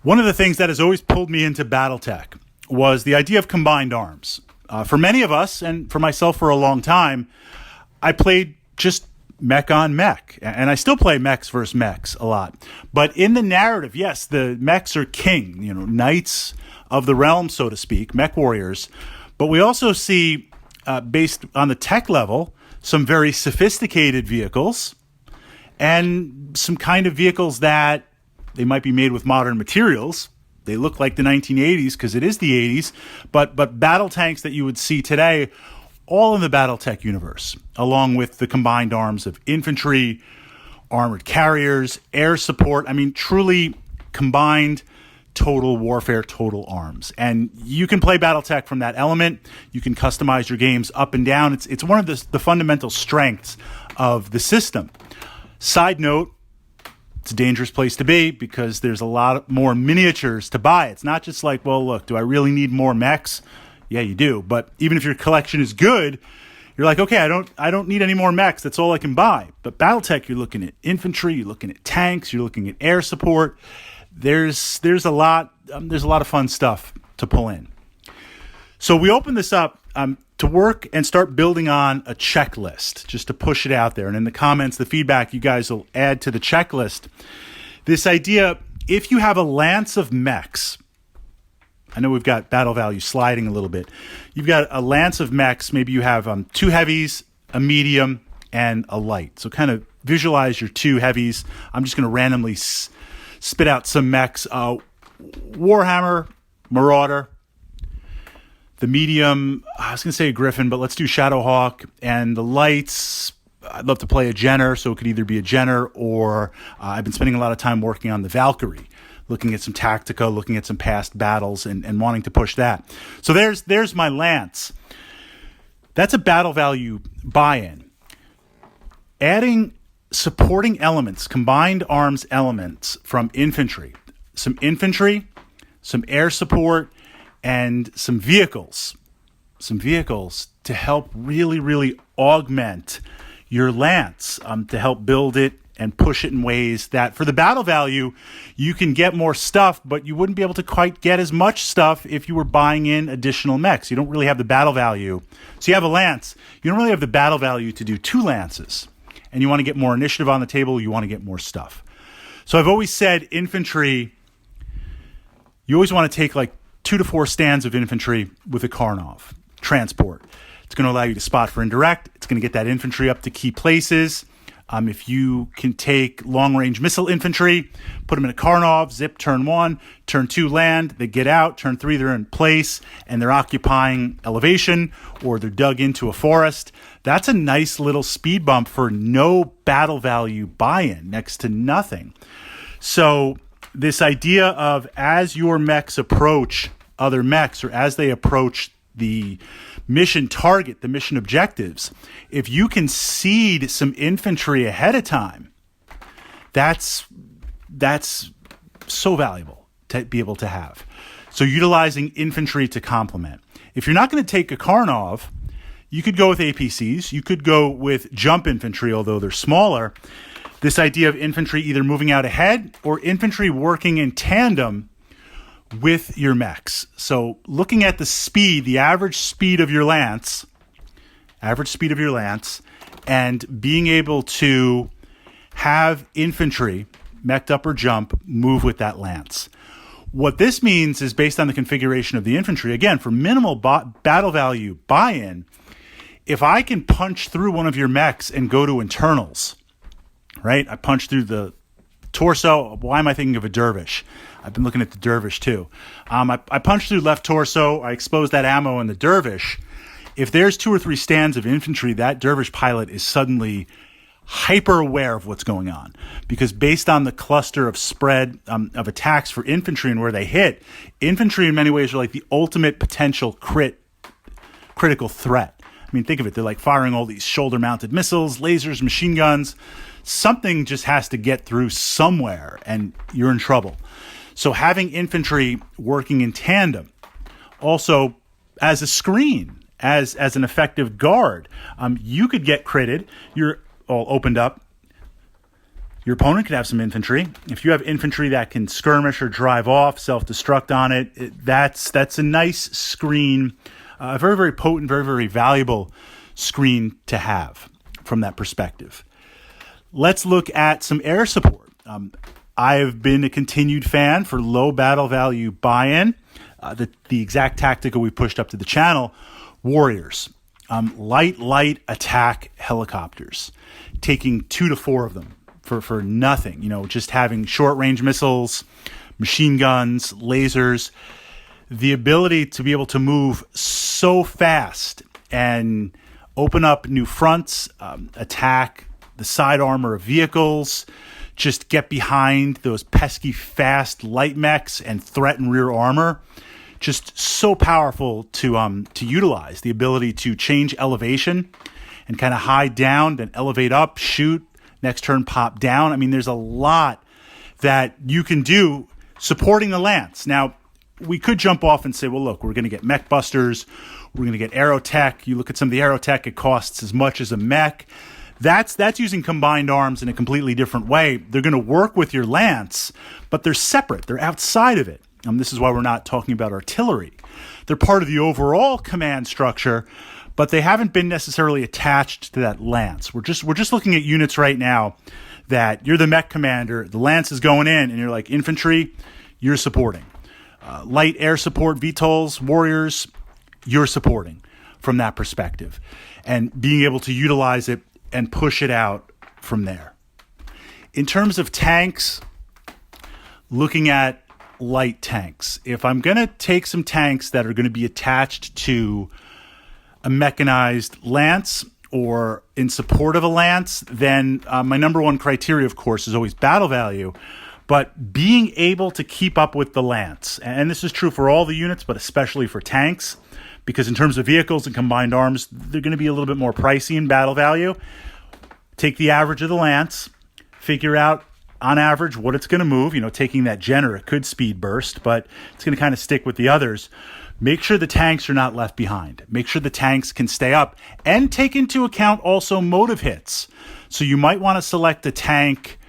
One of the things that has always pulled me into Battletech was the idea of combined arms. For many of us, and for myself for a long time, I played just mech on mech. And I still play mechs versus mechs a lot. But in the narrative, yes, the mechs are king, knights of the realm, so to speak, mech warriors. But we also see, based on the tech level, some very sophisticated vehicles and some kind of vehicles that they might be made with modern materials. They look like the 1980s because it is the 80s, but battle tanks that you would see today, all in the Battletech universe, along with the combined arms of infantry, armored carriers, air support. I mean, truly combined total warfare, total arms. And you can play Battletech from that element. You can customize your games up and down. It's one of the fundamental strengths of the system. Side note, it's a dangerous place to be because there's a lot more miniatures to buy. It's not just like, well, look, do I really need more mechs? Yeah, you do. But even if your collection is good, you're like, okay, I don't need any more mechs. That's all I can buy. But Battletech, you're looking at infantry, you're looking at tanks, you're looking at air support. There's a lot of fun stuff to pull in. So we open this up to work and start building on a checklist, just to push it out there. And in the comments, the feedback, you guys will add to the checklist. This idea, if you have a lance of mechs, I know we've got battle value sliding a little bit. You've got a lance of mechs. Maybe you have 2 heavies, a medium, and a light. So kind of visualize your 2 heavies. I'm just going to randomly spit out some mechs. Warhammer, Marauder. The medium, I was going to say a Griffin, but let's do Shadowhawk. And the lights, I'd love to play a Jenner, so it could either be a Jenner or I've been spending a lot of time working on the Valkyrie, looking at some Tactica, looking at some past battles, and wanting to push that. So there's my lance. That's a battle value buy-in. Adding supporting elements, combined arms elements from infantry, some air support, and some vehicles to help really, really augment your lance, to help build it and push it in ways that for the battle value, you can get more stuff, but you wouldn't be able to quite get as much stuff if you were buying in additional mechs. You don't really have the battle value. So you have a lance. You don't really have the battle value to do 2 lances. And you want to get more initiative on the table. You want to get more stuff. So I've always said infantry, you always want to take like 2 to 4 stands of infantry with a Karnov transport. It's going to allow you to spot for indirect. It's going to get that infantry up to key places. If you can take long-range missile infantry, put them in a Karnov, zip turn 1, turn 2 land, they get out, turn 3 they're in place, and they're occupying elevation, or they're dug into a forest. That's a nice little speed bump for no battle value buy-in, next to nothing. So this idea of as your mechs approach other mechs, or as they approach the mission target, the mission objectives, if you can seed some infantry ahead of time, that's so valuable to be able to have. So utilizing infantry to complement. If you're not going to take a Karnov, you could go with APCs. You could go with jump infantry, although they're smaller. This idea of infantry either moving out ahead or infantry working in tandem with your mechs. So looking at the speed, the average speed of your lance, and being able to have infantry, mech'd up or jump, move with that lance. What this means is based on the configuration of the infantry, again, for minimal battle value buy-in, if I can punch through one of your mechs and go to internals, right? I punch through the torso. Why am I thinking of a dervish? I've been looking at the dervish too. I punch through left torso. I expose that ammo in the dervish. If there's 2 or 3 stands of infantry, that dervish pilot is suddenly hyper aware of what's going on, because based on the cluster of spread of attacks for infantry and where they hit, infantry in many ways are like the ultimate potential critical threat. I mean, think of it. They're like firing all these shoulder-mounted missiles, lasers, machine guns. Something just has to get through somewhere, and you're in trouble. So having infantry working in tandem, also as a screen, as an effective guard, you could get critted. You're all opened up. Your opponent could have some infantry. If you have infantry that can skirmish or drive off, self-destruct on it, that's a nice screen, a very, very potent, very, very valuable screen to have from that perspective. Let's look at some air support. I've been a continued fan for low battle value buy-in. The exact tactical we pushed up to the channel, Warriors. Light attack helicopters, taking 2 to 4 of them for nothing. Just having short-range missiles, machine guns, lasers, the ability to be able to move so fast and open up new fronts, attack the side armor of vehicles, just get behind those pesky fast light mechs and threaten rear armor. Just so powerful to utilize. The ability to change elevation and kind of hide down, then elevate up, shoot, next turn pop down. I mean, there's a lot that you can do supporting the Lance. Now, we could jump off and say, well, look, we're going to get mech busters. We're going to get aerotech. You look at some of the aerotech, it costs as much as a mech. That's using combined arms in a completely different way. They're going to work with your Lance, but they're separate. They're outside of it. This is why we're not talking about artillery. They're part of the overall command structure, but they haven't been necessarily attached to that Lance. We're just looking at units right now that you're the mech commander, the Lance is going in, and you're like, infantry, you're supporting. Light air support, VTOLs, Warriors, you're supporting from that perspective. And being able to utilize it and push it out from there. In terms of tanks, looking at light tanks. If I'm going to take some tanks that are going to be attached to a mechanized Lance or in support of a Lance, then my number one criteria, of course, is always battle value. But being able to keep up with the Lance, and this is true for all the units, but especially for tanks, because in terms of vehicles and combined arms, they're going to be a little bit more pricey in battle value. Take the average of the Lance, figure out on average what it's going to move, taking that Jenner, it could speed burst, but it's going to kind of stick with the others. Make sure the tanks are not left behind. Make sure the tanks can stay up and take into account also motive hits. So you might want to select a tank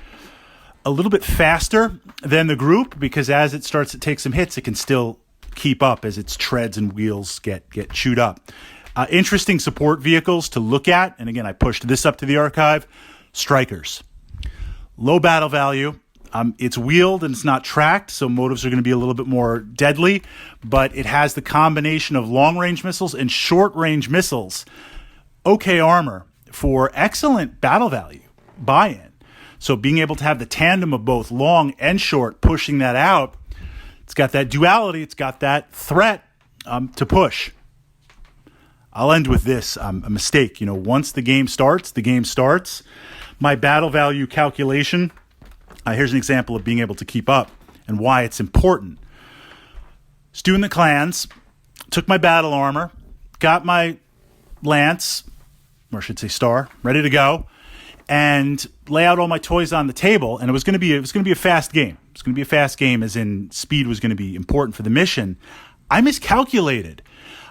a little bit faster than the group, because as it starts to take some hits, it can still keep up as its treads and wheels get chewed up. Interesting support vehicles to look at, and again, I pushed this up to the archive, Strikers. Low battle value. It's wheeled and it's not tracked, so motives are going to be a little bit more deadly, but it has the combination of long-range missiles and short-range missiles. Okay armor for excellent battle value buy-in. So being able to have the tandem of both long and short, pushing that out, it's got that duality, it's got that threat to push. I'll end with this, a mistake. Once the game starts, My battle value calculation, here's an example of being able to keep up and why it's important. Was doing the clans, took my battle armor, got my Lance, or I should say star, ready to go, and lay out all my toys on the table, and it was going to be a fast game. It was going to be a fast game, as in speed was going to be important for the mission. I miscalculated.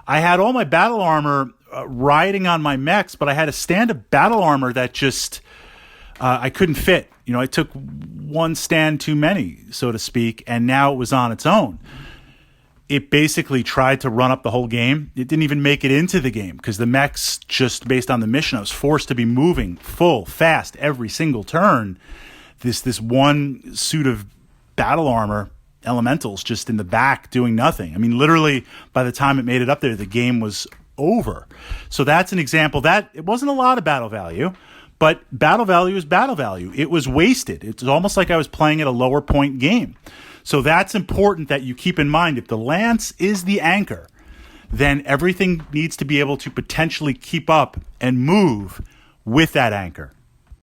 I had all my battle armor riding on my mechs, but I had a stand of battle armor that just I couldn't fit. I took one stand too many, so to speak, and now it was on its own. It basically tried to run up the whole game. It didn't even make it into the game because the mechs, just based on the mission, I was forced to be moving full, fast, every single turn. This one suit of battle armor, elementals, just in the back doing nothing. I mean, literally, by the time it made it up there, the game was over. So that's an example. That it wasn't a lot of battle value, but battle value is battle value. It was wasted. It's almost like I was playing at a lower point game. So that's important that you keep in mind. If the Lance is the anchor, then everything needs to be able to potentially keep up and move with that anchor.